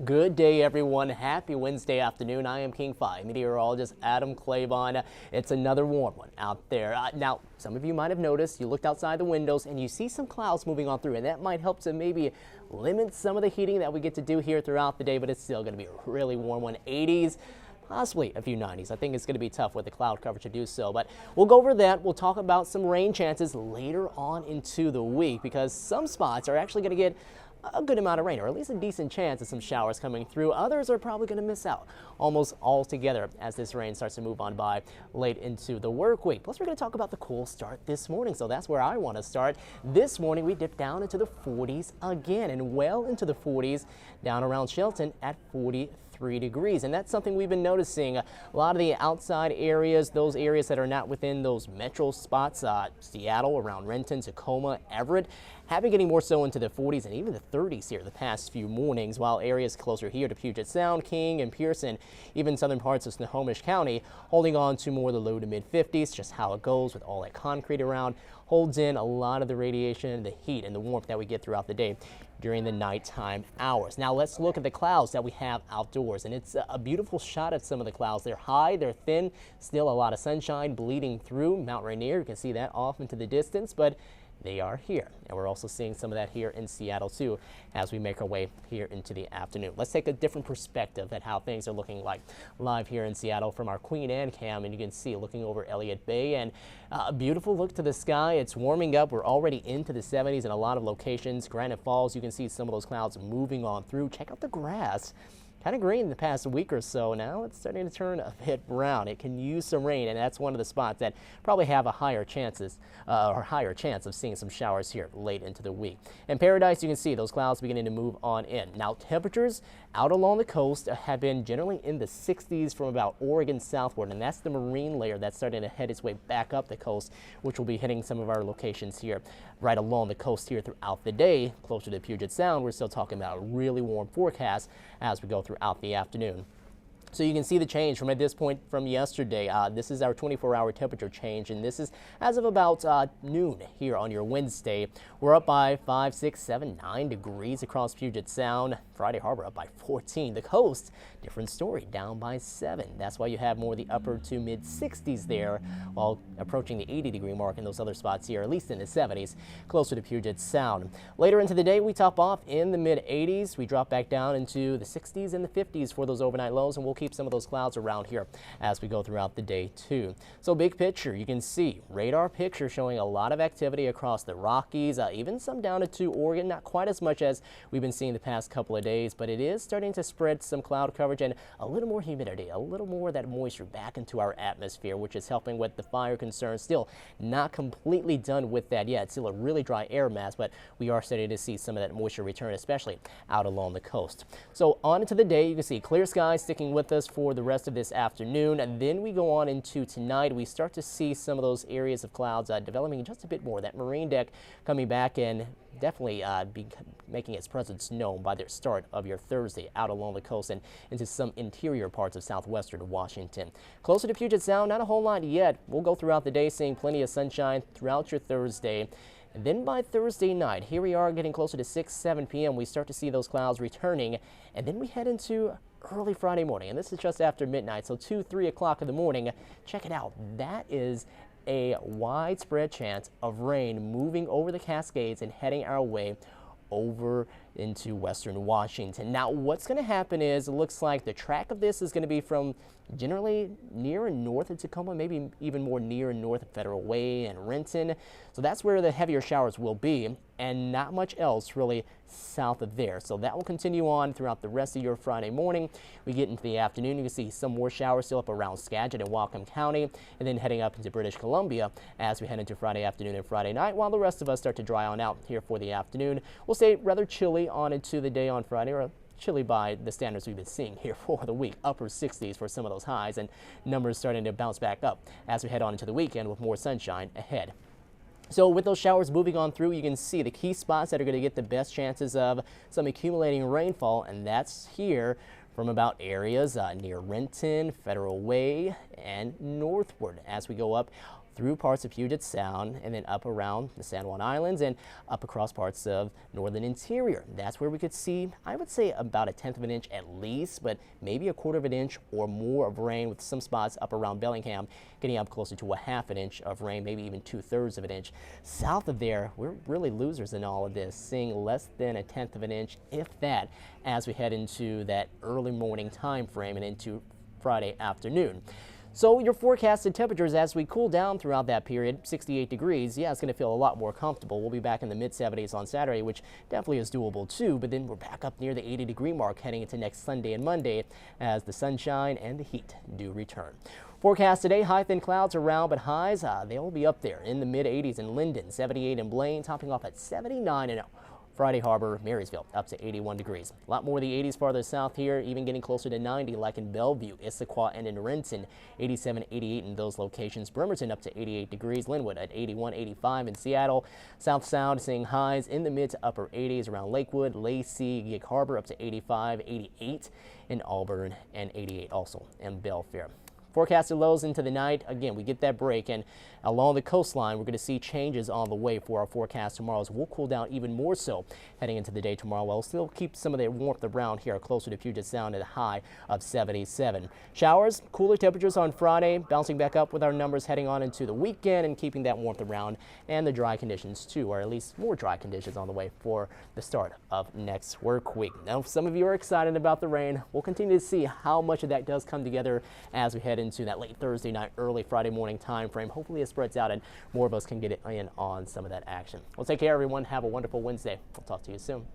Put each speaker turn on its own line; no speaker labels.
Good day, everyone. Happy Wednesday afternoon. I am King 5 Meteorologist Adam Claibon. It's another warm one out there. Now, some of you might have noticed you looked outside the windows and you see some clouds moving on through, and that might help to maybe limit some of the heating that we get to do here throughout the day, but it's still going to be a really warm one. 80s. Possibly a few 90s. I think it's going to be tough with the cloud coverage to do so, but we'll go over that. We'll talk about some rain chances later on into the week because some spots are actually going to get a good amount of rain, or at least a decent chance of some showers coming through. Others are probably going to miss out almost altogether as this rain starts to move on by late into the work week. Plus, we're going to talk about the cool start this morning, so that's where I want to start. This morning, we dipped down into the 40s again and well into the 40s down around Shelton at 43 degrees, and that's something we've been noticing. A lot of the outside areas, those areas that are not within those metro spots, Seattle, around Renton, Tacoma, Everett, have been getting more so into the 40s and even the 30s here the past few mornings, while areas closer here to Puget Sound, King, and Pearson, even southern parts of Snohomish County, holding on to more of the low to mid 50s. Just how it goes with all that concrete around holds in a lot of the radiation, the heat, and the warmth that we get throughout the day during the nighttime hours. Now let's look at the clouds that we have outdoors, and it's a beautiful shot of some of the clouds. They're high, they're thin, still a lot of sunshine bleeding through Mount Rainier. You can see that off into the distance, but they are here, and we're also seeing some of that here in Seattle too as we make our way here into the afternoon. Let's take a different perspective at how things are looking like live here in Seattle from our Queen Anne cam, and you can see looking over Elliott Bay, and a beautiful look to the sky. It's warming up. We're already into the 70s in a lot of locations. Granite Falls, you can see some of those clouds moving on through. Check out the grass. Kind of green the past week or so. Now it's starting to turn a bit brown. It can use some rain, and that's one of the spots that probably have a higher chance of seeing some showers here late into the week. In Paradise, you can see those clouds beginning to move on in. Now temperatures out along the coast have been generally in the 60s from about Oregon southward, and that's the marine layer that's starting to head its way back up the coast, which will be hitting some of our locations here right along the coast here throughout the day. Closer to Puget Sound, we're still talking about a really warm forecast as we go throughout the afternoon. So you can see the change from at this point from yesterday. This is our 24-hour temperature change, and this is as of about noon here on your Wednesday. We're up by 5, 6, 7, 9 degrees across Puget Sound. Friday Harbor up by 14. The coast, different story, down by 7. That's why you have more of the upper to mid 60s there, while approaching the 80-degree mark in those other spots here, at least in the 70s, closer to Puget Sound. Later into the day, we top off in the mid 80s. We drop back down into the 60s and the 50s for those overnight lows, and we'll keep some of those clouds around here as we go throughout the day too. So big picture, you can see radar picture showing a lot of activity across the Rockies, even some down into Oregon, not quite as much as we've been seeing the past couple of days, but it is starting to spread some cloud coverage and a little more humidity, a little more of that moisture back into our atmosphere, which is helping with the fire concerns. Still not completely done with that yet. Still a really dry air mass, but we are starting to see some of that moisture return, especially out along the coast. So on into the day, you can see clear skies sticking with us for the rest of this afternoon, and then we go on into tonight. We start to see some of those areas of clouds developing just a bit more. That marine deck coming back and definitely be making its presence known by the start of your Thursday out along the coast and into some interior parts of southwestern Washington. Closer to Puget Sound, not a whole lot yet. We'll go throughout the day seeing plenty of sunshine throughout your Thursday. And then by Thursday night, here we are getting closer to 6, 7 p.m. We start to see those clouds returning, and then we head into early Friday morning, and this is just after midnight, so 2, 3 o'clock in the morning. Check it out. That is a widespread chance of rain moving over the Cascades and heading our way over into western Washington. Now what's going to happen is it looks like the track of this is going to be from generally near and north of Tacoma, maybe even more near and north of Federal Way and Renton. So that's where the heavier showers will be, and not much else really south of there. So that will continue on throughout the rest of your Friday morning. We get into the afternoon, you can see some more showers still up around Skagit and Whatcom County, and then heading up into British Columbia as we head into Friday afternoon and Friday night, while the rest of us start to dry on out here for the afternoon. We'll stay rather chilly on into the day on Friday, or chilly by the standards we've been seeing here for the week. Upper 60s for some of those highs, and numbers starting to bounce back up as we head on into the weekend with more sunshine ahead. So with those showers moving on through, you can see the key spots that are going to get the best chances of some accumulating rainfall, and that's here from about areas near Renton, Federal Way, and northward as we go up through parts of Puget Sound and then up around the San Juan Islands and up across parts of northern interior. That's where we could see, I would say, about a tenth of an inch at least, but maybe a quarter of an inch or more of rain, with some spots up around Bellingham getting up closer to a half an inch of rain, maybe even 2/3 of an inch. South of there, we're really losers in all of this, seeing less than a tenth of an inch, if that, as we head into that early morning time frame and into Friday afternoon. So your forecasted temperatures as we cool down throughout that period, 68 degrees. Yeah, it's going to feel a lot more comfortable. We'll be back in the mid-70s on Saturday, which definitely is doable too. But then we're back up near the 80-degree mark heading into next Sunday and Monday as the sunshine and the heat do return. Forecast today, high thin clouds around, but highs, they'll be up there in the mid-80s in Linden, 78 in Blaine, topping off at 79 in Friday Harbor, Marysville, up to 81 degrees. A lot more of the 80s farther south here, even getting closer to 90 like in Bellevue, Issaquah, and in Renton, 87, 88 in those locations. Bremerton up to 88 degrees. Linwood at 81, 85 in Seattle. South Sound seeing highs in the mid to upper 80s around Lakewood, Lacey, Gig Harbor up to 85, 88 in Auburn, and 88 also in Belfair. Forecasted lows into the night. Again, we get that break, and along the coastline, we're going to see changes on the way for our forecast tomorrow as we'll cool down even more so heading into the day tomorrow. We'll still keep some of the warmth around here closer to Puget Sound at a high of 77. Showers, cooler temperatures on Friday, bouncing back up with our numbers heading on into the weekend and keeping that warmth around, and the dry conditions too, or at least more dry conditions on the way for the start of next work week. Now, if some of you are excited about the rain, we'll continue to see how much of that does come together as we head into that late Thursday night, early Friday morning time frame. Hopefully it spreads out and more of us can get it in on some of that action. Well, take care, everyone. Have a wonderful Wednesday. We'll talk to you soon.